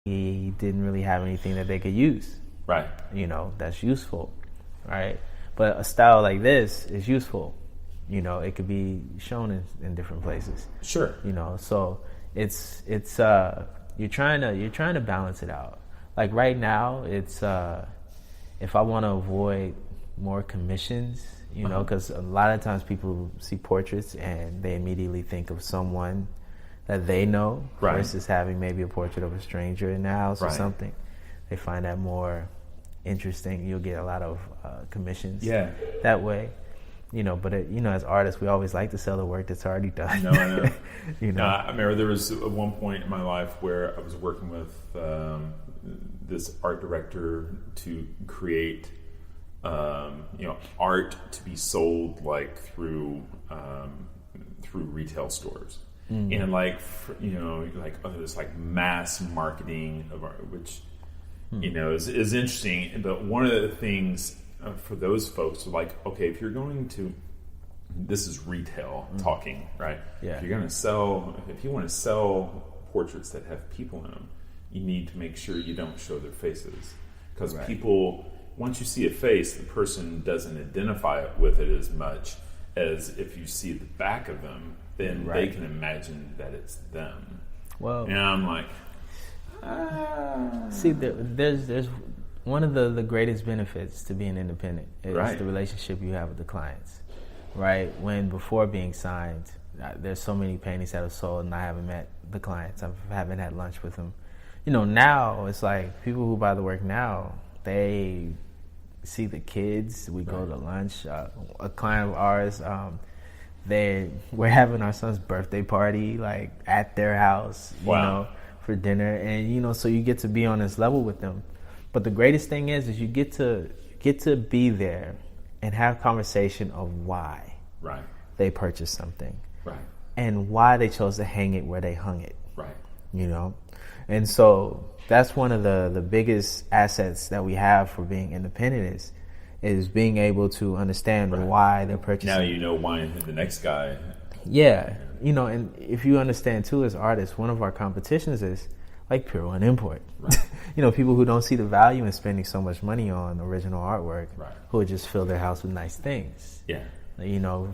he didn't really have anything that they could use, Right. that's useful, right? But a style like this is useful. It could be shown in different places. Sure. So it's you're trying to balance it out. Like right now, it's if I want to avoid more commissions, because a lot of times people see portraits and they immediately think of someone that they know versus having maybe a portrait of a stranger in the house or something. They find that more interesting. You'll get a lot of commissions that way. But as artists, we always like to sell the work that's already done. No, I know. I remember there was one point in my life where I was working with this art director to create, art to be sold like through retail stores, and there's like mass marketing of art, which is interesting. But one of the things for those folks, like, okay, if you're going to, this is retail talking, right? Yeah. If you want to sell portraits that have people in them, you need to make sure you don't show their faces, because people, once you see a face, the person doesn't identify with it as much as if you see the back of them, then they can imagine that it's them. Well, and I'm like, see, there's one of the greatest benefits to being independent is the relationship you have with the clients, right? Before being signed, there's so many paintings that are sold and I haven't met the clients. I haven't had lunch with them. Now it's like people who buy the work now, they see the kids. We go to lunch. A client of ours, we're having our son's birthday party like at their house, for dinner, and so you get to be on this level with them. But the greatest thing is you get to be there and have conversation of why they purchased something, and why they chose to hang it where they hung it, And so that's one of the biggest assets that we have for being independent is being able to understand why they're purchasing. Now you know why the next guy. Yeah, and if you understand too, as artists, one of our competitions is like pure one import. People who don't see the value in spending so much money on original artwork, who would just fill their house with nice things. Yeah.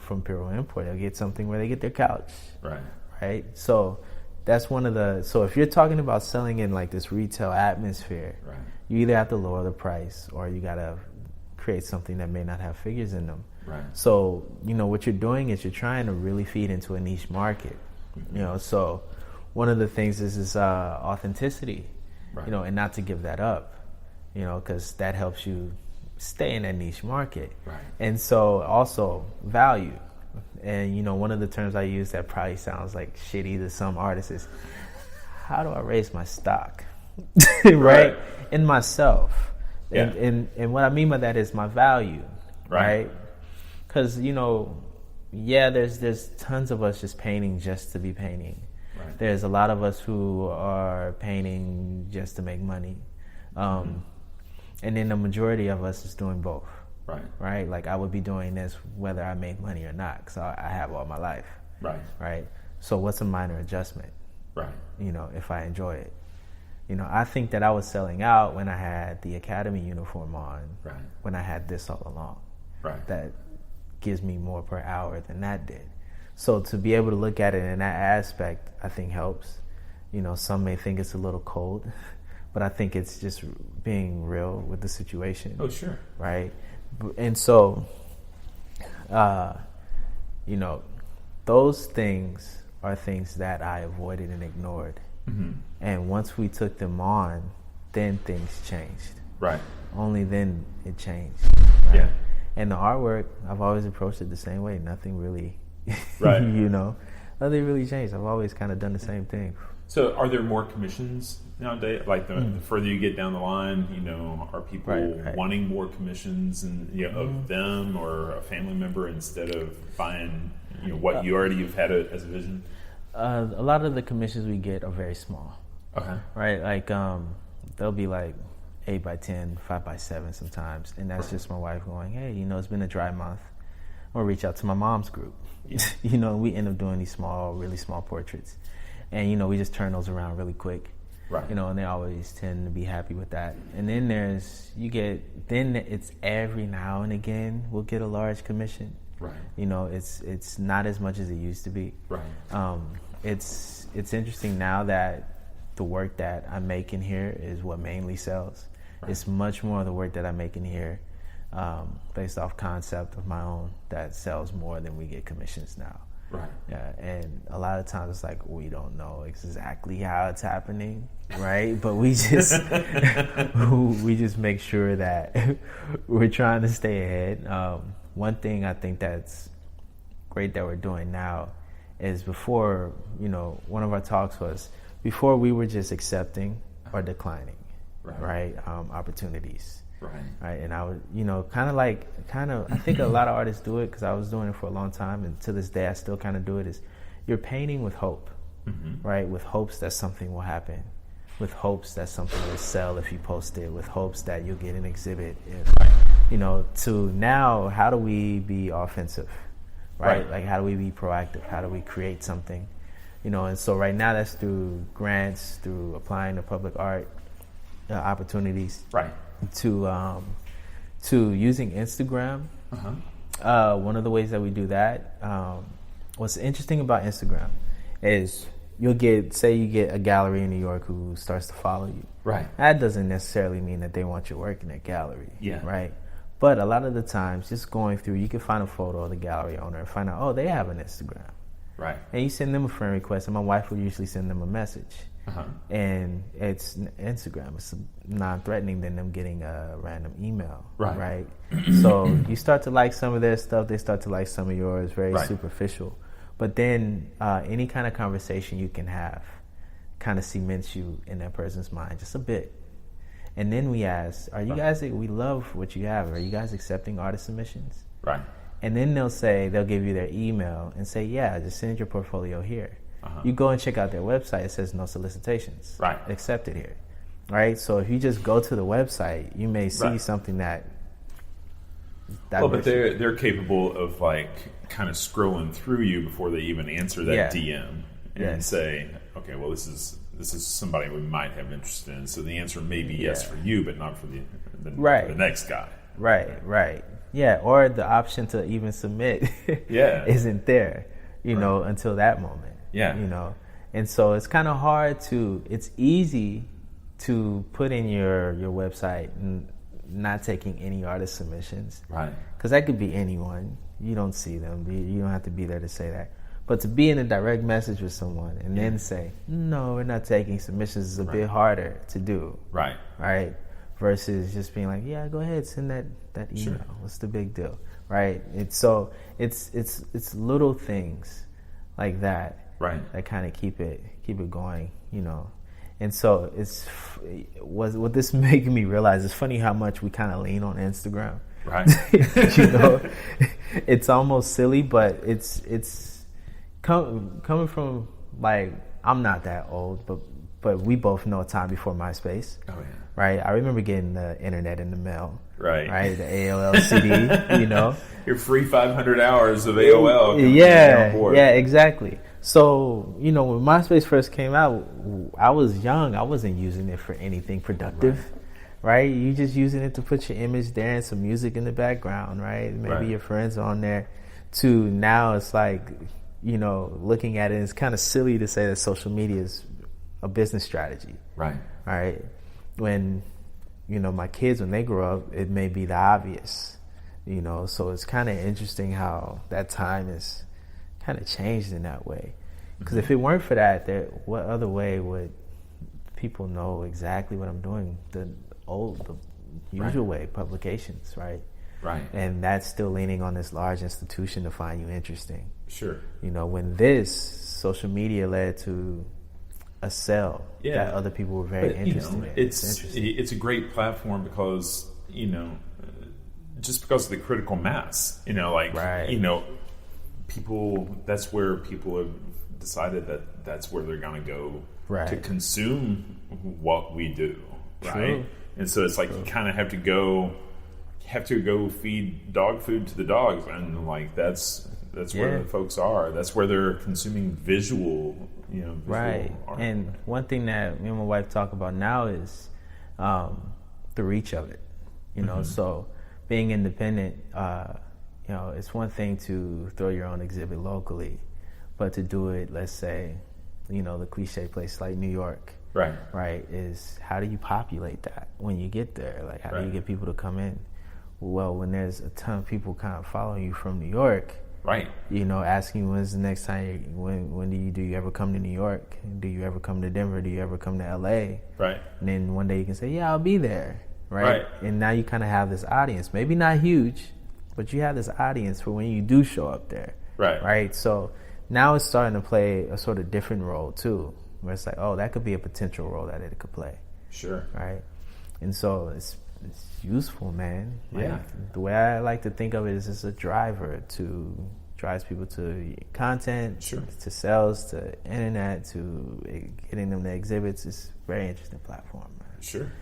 From pure one import, they'll get something where they get their couch. Right. So that's one of the. So if you're talking about selling in like this retail atmosphere, you either have to lower the price or you gotta create something that may not have figures in them. So what you're doing is you're trying to really feed into a niche market. So one of the things is authenticity, and not to give that up, because that helps you stay in that niche market. And so also value. And one of the terms I use that probably sounds like shitty to some artists is, how do I raise my stock, in myself? And what I mean by that is my value, right? Because there's tons of us just painting just to be painting. There's a lot of us who are painting just to make money, and then the majority of us is doing both. Right. Like I would be doing this whether I make money or not, because I have all my life. Right. So what's a minor adjustment? If I enjoy it. I think that I was selling out when I had the Academy uniform on. When I had this all along. That gives me more per hour than that did. So to be able to look at it in that aspect, I think helps. Some may think it's a little cold, but I think it's just being real with the situation. Oh, sure. Right? And so, those things are things that I avoided and ignored. And once we took them on, then things changed. Only then it changed. And the artwork, I've always approached it the same way. Nothing really, nothing really changed. I've always kind of done the same thing. So are there more commissions nowadays? Like the further you get down the line, are people wanting more commissions and of them or a family member instead of buying what you already have had as a vision? A lot of the commissions we get are very small. Right? Like they'll be like 8x10, 5x7 sometimes, and that's just my wife going, hey, it's been a dry month. I'm gonna reach out to my mom's group. We end up doing these really small portraits. And, we just turn those around really quick. Right. And they always tend to be happy with that. And then it's every now and again we'll get a large commission. Right. It's not as much as it used to be. Right. It's interesting now that the work that I'm making here is what mainly sells. Right. It's much more the work that I'm making here, based off concept of my own, that sells more than we get commissions now. Right. Yeah, and a lot of times it's like we don't know exactly how it's happening, right? But we just make sure that we're trying to stay ahead. One thing I think that's great that we're doing now is before, one of our talks was, before we were just accepting or declining, right? Opportunities. Right. And I would, I think a lot of artists do it, because I was doing it for a long time, and to this day I still kind of do it, is you're painting with hope, right? With hopes that something will happen, with hopes that something will sell if you post it, with hopes that you'll get an exhibit. To now, how do we be offensive, right? Like, how do we be proactive? How do we create something? And so right now that's through grants, through applying to public art opportunities. Right. To using Instagram. One of the ways that we do that, what's interesting about Instagram is you get a gallery in New York who starts to follow you. Right. That doesn't necessarily mean that they want your work in their gallery. Yeah. Right. But a lot of the times, just going through, you can find a photo of the gallery owner and find out, they have an Instagram. Right. And you send them a friend request, and my wife will usually send them a message. And it's Instagram. It's non-threatening than them getting a random email. Right. So you start to like some of their stuff, they start to like some of yours, very superficial. But then any kind of conversation you can have kind of cements you in that person's mind just a bit. And then we ask, are you guys, we love what you have, are you guys accepting artist submissions? Right. And then they'll give you their email and say, yeah, just send your portfolio here. You go and check out their website, it says no solicitations. Right. Accepted here. Right? So if you just go to the website, you may see something that but they're capable of kind of scrolling through you before they even answer that DM and say, okay, well, this is somebody we might have interest in. So the answer may be yes for you, but not for the next guy. Right. Yeah, or the option to even submit isn't there, until that moment. Yeah. And so it's kind of hard it's easy to put in your website and not taking any artist submissions. Right. Because that could be anyone. You don't see them. You don't have to be there to say that. But to be in a direct message with someone and then say, no, we're not taking submissions is a bit harder to do. Right. Right. Versus just being like, yeah, go ahead, send that email. Sure. What's the big deal? Right. It's little things like that. Right. That kind of keep it going, And so what this making me realize, it's funny how much we kind of lean on Instagram. Right. It's almost silly, but it's coming from, I'm not that old, but we both know a time before MySpace. Oh yeah. Right. I remember getting the internet in the mail. Right. The AOL CD. Your free 500 hours of AOL. Yeah, exactly. So, when MySpace first came out, I was young. I wasn't using it for anything productive, right? You just using it to put your image there and some music in the background, right? Maybe your friends on there. To now, it's like, looking at it, it's kind of silly to say that social media is a business strategy. Right. Right. When, my kids, when they grow up, it may be the obvious, so it's kind of interesting how that time is kind of changed in that way. Because if it weren't for that, what other way would people know exactly what I'm doing? The usual way, publications, right? Right. And that's still leaning on this large institution to find you interesting. Sure. When social media led to a sell that other people were very interested in. It's a great platform because, just because of the critical mass, people, that's where people have decided that's where they're going to go to consume what we do. Right. True. And so it's like you kind of have to go feed dog food to the dogs, and that's That's where the folks are. That's where they're consuming visual, visual right. art. And one thing that me and my wife talk about now is the reach of it. So being independent, it's one thing to throw your own exhibit locally, but to do it, let's say, the cliche place like New York, right, is how do you populate that when you get there? Like, how do you get people to come in? Well, when there's a ton of people kind of following you from New York, right, asking you when's the next time, when do you ever come to New York? Do you ever come to Denver? Do you ever come to LA? Right. And then one day you can say, yeah, I'll be there, right? And now you kind of have this audience, maybe not huge, but you have this audience for when you do show up there, right? So now it's starting to play a sort of different role too, where it's like, oh, that could be a potential role that it could play. Sure. Right. And so it's useful, man. Yeah. The way I like to think of it is it's a driver drives people to content, to sales, to internet, to getting them to exhibits. It's a very interesting platform, man. Sure.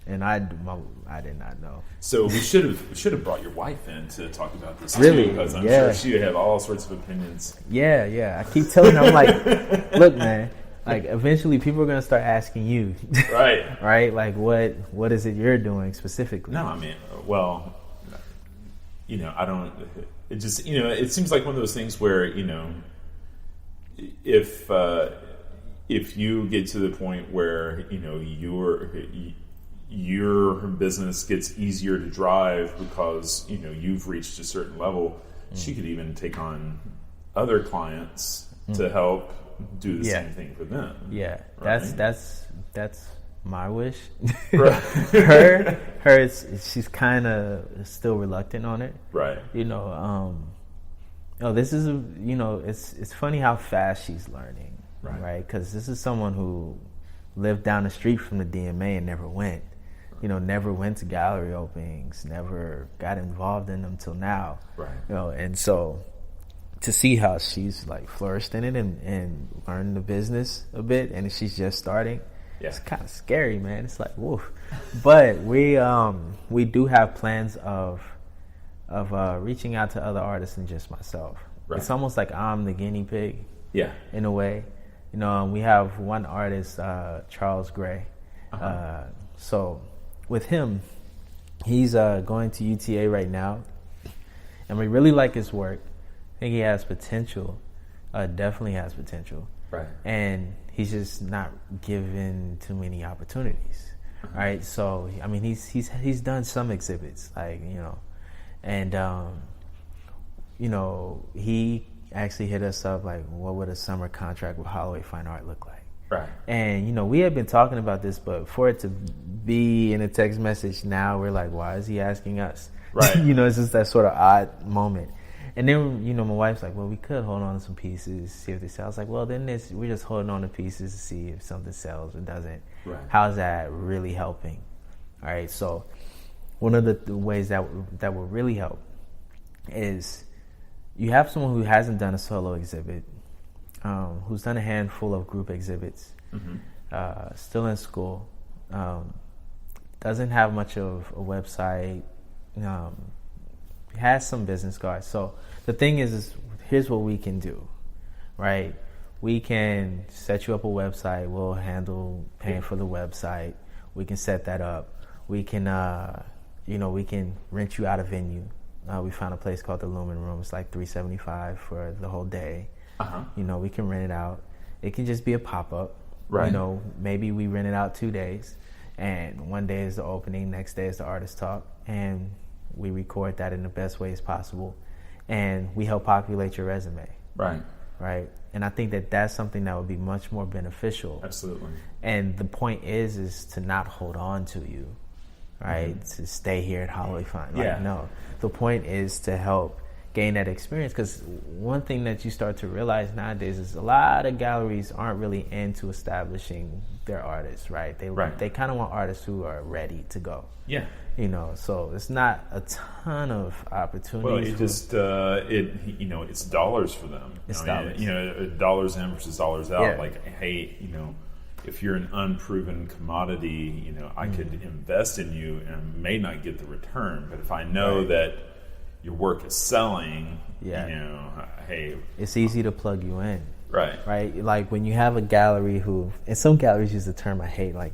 And I did not know. So we should have brought your wife in to talk about this really? Too, because I'm sure she would have all sorts of opinions. Yeah. I keep telling her, I'm like, look, man. Like, eventually people are going to start asking you. Right. Right? Like, what is it you're doing specifically? No, I mean, well, I don't, it just, it seems like one of those things where, if you get to the point where, your business gets easier to drive because, you've reached a certain level, she could even take on other clients to help do the same thing for them. Yeah, right? that's my wish. Right. She's kind of still reluctant on it. Right. This is it's funny how fast she's learning. Right. Because this is someone who lived down the street from the DMA and never went. Never went to gallery openings, never got involved in them till now. Right. And so to see how she's like flourished in it and learned the business a bit, and she's just starting, it's kind of scary, man. It's like, woof. But we do have plans of reaching out to other artists than just myself. Right. It's almost like I'm the guinea pig. Yeah. In a way, we have one artist, Charles Gray. So with him, he's going to UTA right now, and we really like his work. I think he has potential, definitely has potential. Right. And he's just not given too many opportunities. Right. So, I mean, he's done some exhibits, like, and, he actually hit us up, like, what would a summer contract with Holloway Fine Art look like? Right. And, we had been talking about this, but for it to be in a text message now, we're like, why is he asking us? Right. It's just that sort of odd moment. And then, my wife's like, well, we could hold on to some pieces, see if they sell. I was like, well, then we're just holding on to pieces to see if something sells or doesn't. Right. How's that really helping? All right, so one of the ways that will really help is you have someone who hasn't done a solo exhibit, who's done a handful of group exhibits, still in school, doesn't have much of a website, has some business cards. So the thing is here's what we can do, right? We can set you up a website. We'll handle paying for the website. We can set that up. We can, we can rent you out a venue. We found a place called the Lumen Room. It's like $375 for the whole day. We can rent it out. It can just be a pop-up. Right. Maybe we rent it out 2 days, and one day is the opening, next day is the artist talk, and we record that in the best ways possible, and we help populate your resume. Right. Right. And I think that that's something that would be much more beneficial. Absolutely. And the point is to not hold on to you, right? To stay here at Holloway Fine. Like, no. The point is to help gain that experience, because one thing that you start to realize nowadays is a lot of galleries aren't really into establishing their artists, right? They kind of want artists who are ready to go. Yeah. So it's not a ton of opportunities. Well, it just it's dollars for them. It's dollars. Dollars in versus dollars out. Yeah. Like, hey, if you're an unproven commodity, I could invest in you and may not get the return, but if I know that your work is selling, Yeah. you know, hey, It's easy to plug you in. right. Right? Like when you have a gallery and some galleries use the term I hate, like